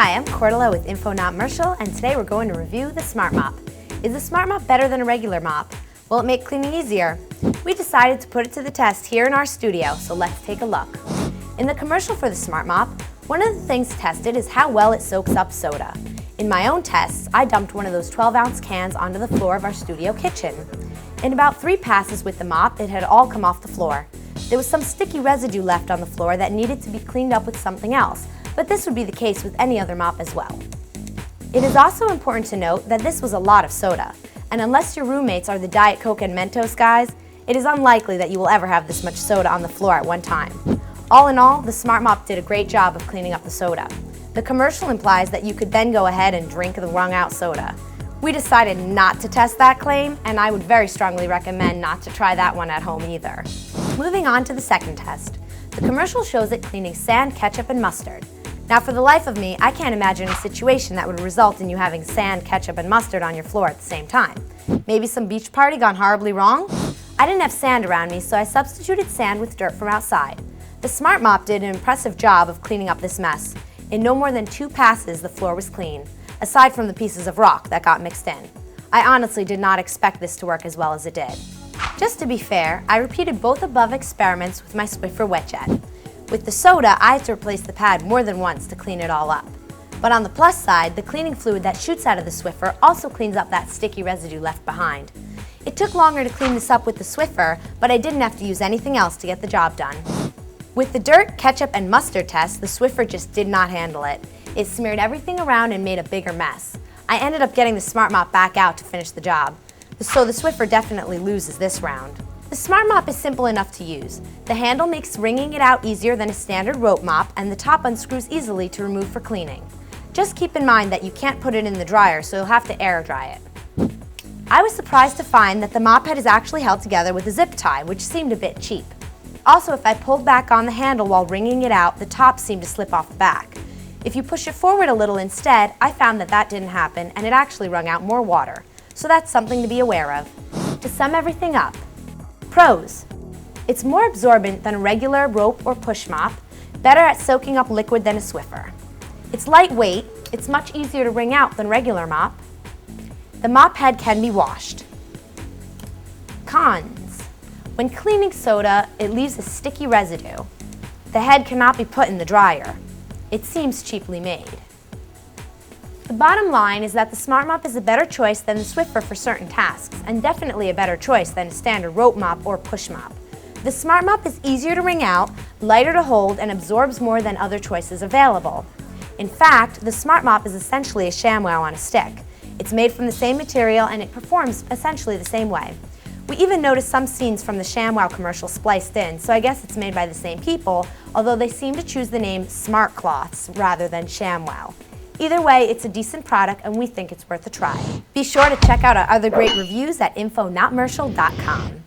Hi, I'm Cordy with InfoNOTmercial, and today we're going to review the SmartMop. Is the SmartMop better than a regular mop? Will it make cleaning easier? We decided to put it to the test here in our studio, so let's take a look. In the commercial for the SmartMop, one of the things tested is how well it soaks up soda. In my own tests, I dumped one of those 12-ounce cans onto the floor of our studio kitchen. In about 3 passes with the mop, it had all come off the floor. There was some sticky residue left on the floor that needed to be cleaned up with something else, but this would be the case with any other mop as well. It is also important to note that this was a lot of soda, and unless your roommates are the Diet Coke and Mentos guys, it is unlikely that you will ever have this much soda on the floor at one time. All in all, the SmartMop did a great job of cleaning up the soda. The commercial implies that you could then go ahead and drink the wrung-out soda. We decided not to test that claim, and I would very strongly recommend not to try that one at home either. Moving on to the second test. The commercial shows it cleaning sand, ketchup, and mustard. Now, for the life of me, I can't imagine a situation that would result in you having sand, ketchup, and mustard on your floor at the same time. Maybe some beach party gone horribly wrong? I didn't have sand around me, so I substituted sand with dirt from outside. The SmartMop did an impressive job of cleaning up this mess. In no more than 2 passes, the floor was clean, aside from the pieces of rock that got mixed in. I honestly did not expect this to work as well as it did. Just to be fair, I repeated both above experiments with my Swiffer wet jet. With the soda, I had to replace the pad more than once to clean it all up. But on the plus side, the cleaning fluid that shoots out of the Swiffer also cleans up that sticky residue left behind. It took longer to clean this up with the Swiffer, but I didn't have to use anything else to get the job done. With the dirt, ketchup, and mustard test, the Swiffer just did not handle it. It smeared everything around and made a bigger mess. I ended up getting the SmartMop back out to finish the job. So the Swiffer definitely loses this round. The SmartMop is simple enough to use. The handle makes wringing it out easier than a standard rope mop, and the top unscrews easily to remove for cleaning. Just keep in mind that you can't put it in the dryer, so you'll have to air dry it. I was surprised to find that the mop head is actually held together with a zip tie, which seemed a bit cheap. Also, if I pulled back on the handle while wringing it out, the top seemed to slip off the back. If you push it forward a little instead, I found that that didn't happen, and it actually wrung out more water. So that's something to be aware of. To sum everything up, pros. It's more absorbent than a regular rope or push mop, better at soaking up liquid than a Swiffer. It's lightweight, it's much easier to wring out than regular mop. The mop head can be washed. Cons. When cleaning soda, it leaves a sticky residue. The head cannot be put in the dryer. It seems cheaply made. The bottom line is that the SmartMop is a better choice than the Swiffer for certain tasks, and definitely a better choice than a standard rope mop or push mop. The SmartMop is easier to wring out, lighter to hold, and absorbs more than other choices available. In fact, the SmartMop is essentially a ShamWow on a stick. It's made from the same material and it performs essentially the same way. We even noticed some scenes from the ShamWow commercial spliced in, so I guess it's made by the same people, although they seem to choose the name Smart Cloths rather than ShamWow. Either way, it's a decent product and we think it's worth a try. Be sure to check out our other great reviews at InfoNOTmercial.com.